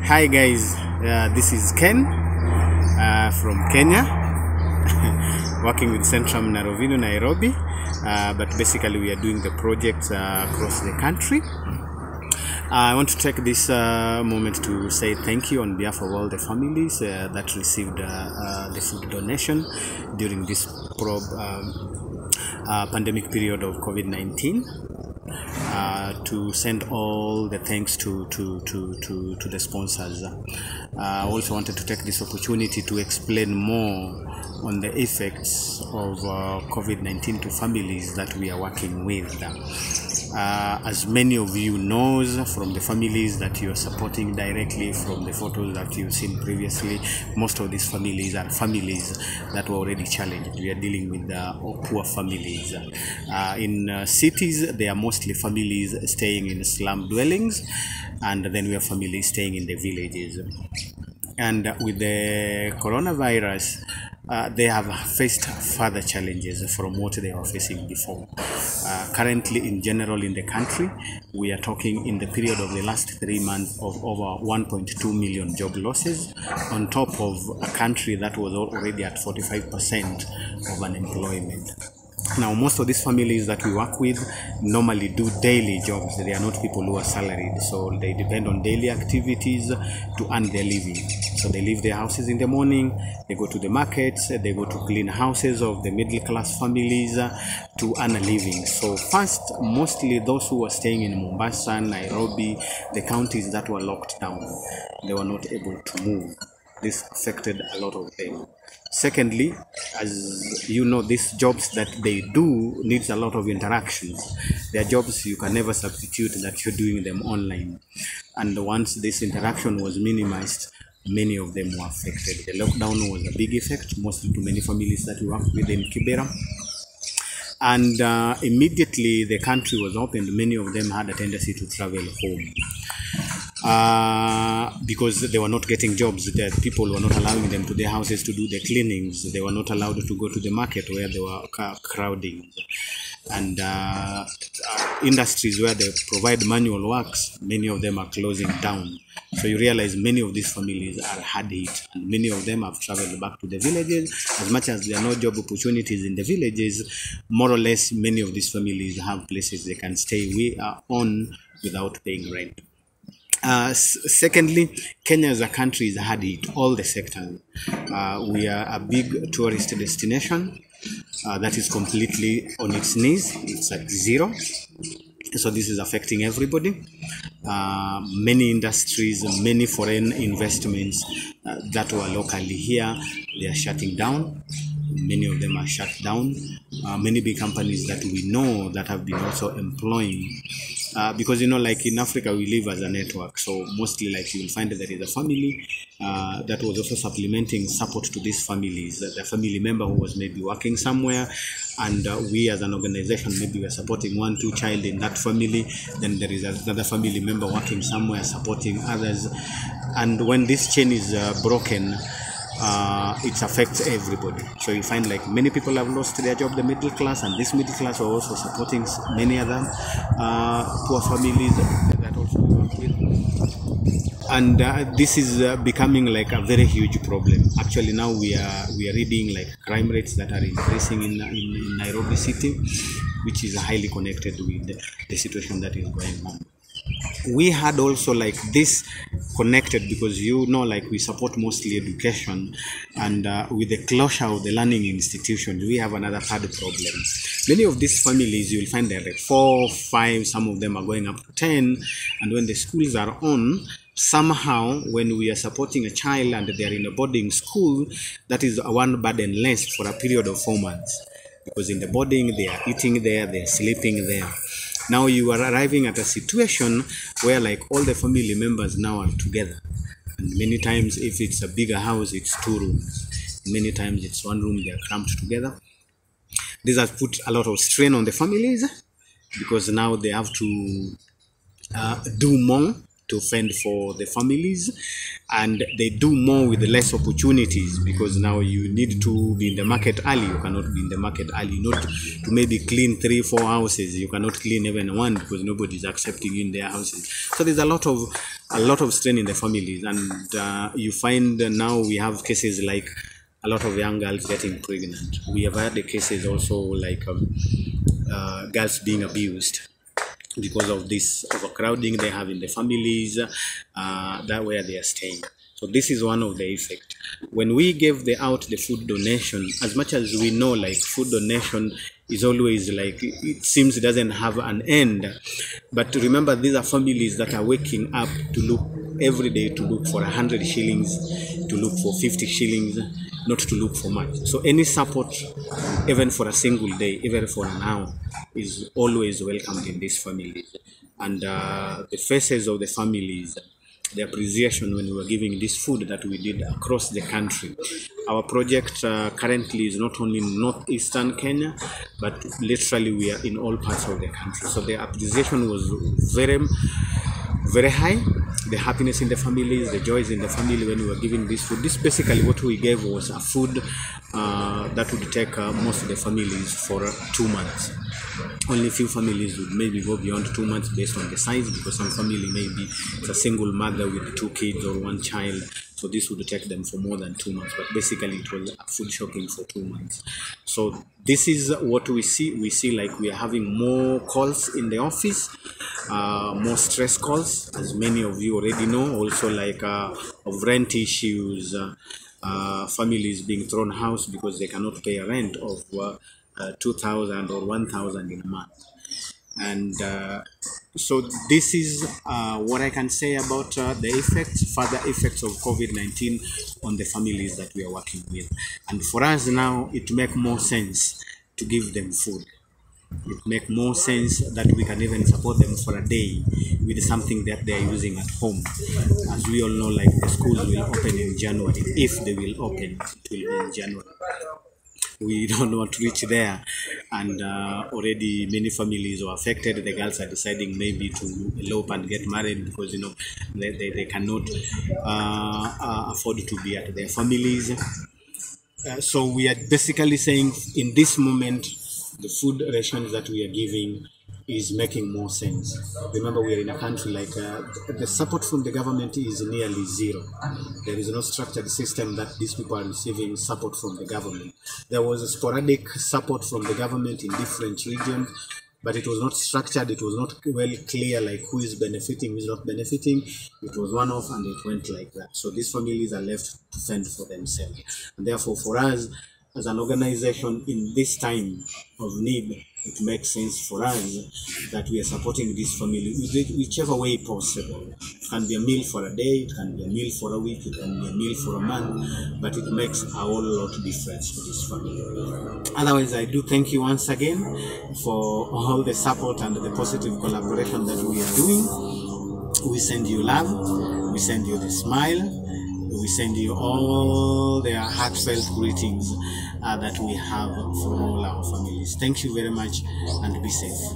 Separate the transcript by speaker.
Speaker 1: Hi guys, this is Ken from Kenya, working with Central Nairobi, but basically we are doing the projects across the country. I want to take this moment to say thank you on behalf of all the families that received the food donation during this pandemic period of COVID-19. To send all the thanks to the sponsors. I also wanted to take this opportunity to explain more on the effects of COVID-19 to families that we are working with. As many of you knows from the families that you are supporting directly, from the photos that you've seen previously, most of these families are families that were already challenged. We are dealing with poor families. In cities, they are mostly families staying in slum dwellings, and then we have families staying in the villages. And with the coronavirus, they have faced further challenges from what they were facing before. Currently, in general, in the country, we are talking in the period of the last 3 months of over 1.2 million job losses, on top of a country that was already at 45% of unemployment. Now, most of these families that we work with normally do daily jobs. They are not people who are salaried, so they depend on daily activities to earn their living. So they leave their houses in the morning, they go to the markets, they go to clean houses of the middle class families to earn a living. So first, mostly those who were staying in Mombasa, Nairobi, the counties that were locked down, they were not able to move. This affected a lot of them. Secondly, as you know, these jobs that they do needs a lot of interactions. They are jobs you can never substitute that you're doing them online. And once this interaction was minimized, many of them were affected. The lockdown was a big effect, mostly to many families that we work with in Kibera. And immediately the country was opened, many of them had a tendency to travel home. Because they were not getting jobs, the people were not allowing them to their houses to do the cleanings. They were not allowed to go to the market where they were crowding. And industries where they provide manual works, many of them are closing down. So you realize many of these families are hard hit, and many of them have traveled back to the villages. As much as there are no job opportunities in the villages, more or less many of these families have places they can stay on without paying rent. Secondly, Kenya as a country is hard hit, all the sectors. We are a big tourist destination that is completely on its knees. It's at zero. So this is affecting everybody. Many industries, many foreign investments that were locally here, they are shutting down. Many of them are shut down. Many big companies that we know that have been also employing. Because, you know, like in Africa, we live as a network. So mostly, like, you will find that there is a family that was also supplementing support to these families. The family member who was maybe working somewhere, and we as an organization, maybe we are supporting 1-2 child in that family. Then there is another family member working somewhere supporting others. And when this chain is broken, it affects everybody. So you find like many people have lost their job, the middle class, and this middle class are also supporting many other poor families that also we work with. And this is becoming like a very huge problem. Actually, now we are reading like crime rates that are increasing in Nairobi city, which is highly connected with the situation that is going on. We had also like this connected because, you know, like we support mostly education, and with the closure of the learning institutions, we have another third problem. Many of these families, you will find they're like 4, 5, some of them are going up to 10, and when the schools are on, somehow when we are supporting a child and they are in a boarding school, that is one burden less for a period of 4 months. Because in the boarding, they are eating there, they are sleeping there. Now you are arriving at a situation where like all the family members now are together. And many times if it's a bigger house, it's 2 rooms. Many times it's 1 room, they are cramped together. This has put a lot of strain on the families because now they have to do more to fend for the families, and they do more with less opportunities because now you need to be in the market early. You cannot be in the market early, not to maybe clean 3-4 houses. You cannot clean even one because nobody is accepting you in their houses. So there's a lot of a lot of strain in the families, and you find now we have cases like a lot of young girls getting pregnant. We have had the cases also like girls being abused because of this overcrowding they have in the families that where they are staying. So this is one of the effects. When we gave out the food donation, as much as we know, like food donation is always like, it seems it doesn't have an end. But remember, these are families that are waking up to look every day, to look for 100 shillings, to look for 50 shillings, not to look for much. So any support, even for a single day, even for an hour, is always welcomed in these families. And the faces of the families, the appreciation when we were giving this food that we did across the country. Our project currently is not only in northeastern Kenya, but literally we are in all parts of the country. So the appreciation was very, very high. The happiness in the families, the joys in the family when we were giving this food. This basically what we gave was a food that would take most of the families for 2 months. Only few families would maybe go beyond 2 months based on the size, because some family maybe it's a single mother with 2 kids or 1 child, so this would take them for more than 2 months. But basically it was a food shopping for 2 months. So this is what we see. We see like we are having more calls in the office, more stress calls, as many of you already know, also like of rent issues, families being thrown house because they cannot pay a rent of 2,000 or 1,000 in a month. And so this is what I can say about the effects, further effects of COVID-19 on the families that we are working with. And for us now, it makes more sense to give them food. It makes more sense that we can even support them for a day with something that they are using at home. As we all know, like the schools will open in January. If they will open, it will be in January. We don't want to reach there, and already many families are affected. The girls are deciding maybe to elope and get married because they cannot afford to be at their families. So we are basically saying in this moment the food rations that we are giving is making more sense. Remember, we are in a country like the support from the government is nearly zero. There is no structured system that these people are receiving support from the government. There was a sporadic support from the government in different regions, but it was not structured. It was not well clear like who is benefiting, who is not benefiting. It was one off and it went like that. So these families are left to fend for themselves. And therefore, for us as an organization in this time of need, it makes sense for us that we are supporting this family whichever way possible. It can be a meal for a day, it can be a meal for a week, it can be a meal for a month, but it makes a whole lot of difference to this family. Otherwise, I do thank you once again for all the support and the positive collaboration that we are doing. We send you love, we send you the smile, we send you all the heartfelt greetings that we have from all our families. Thank you very much and be safe.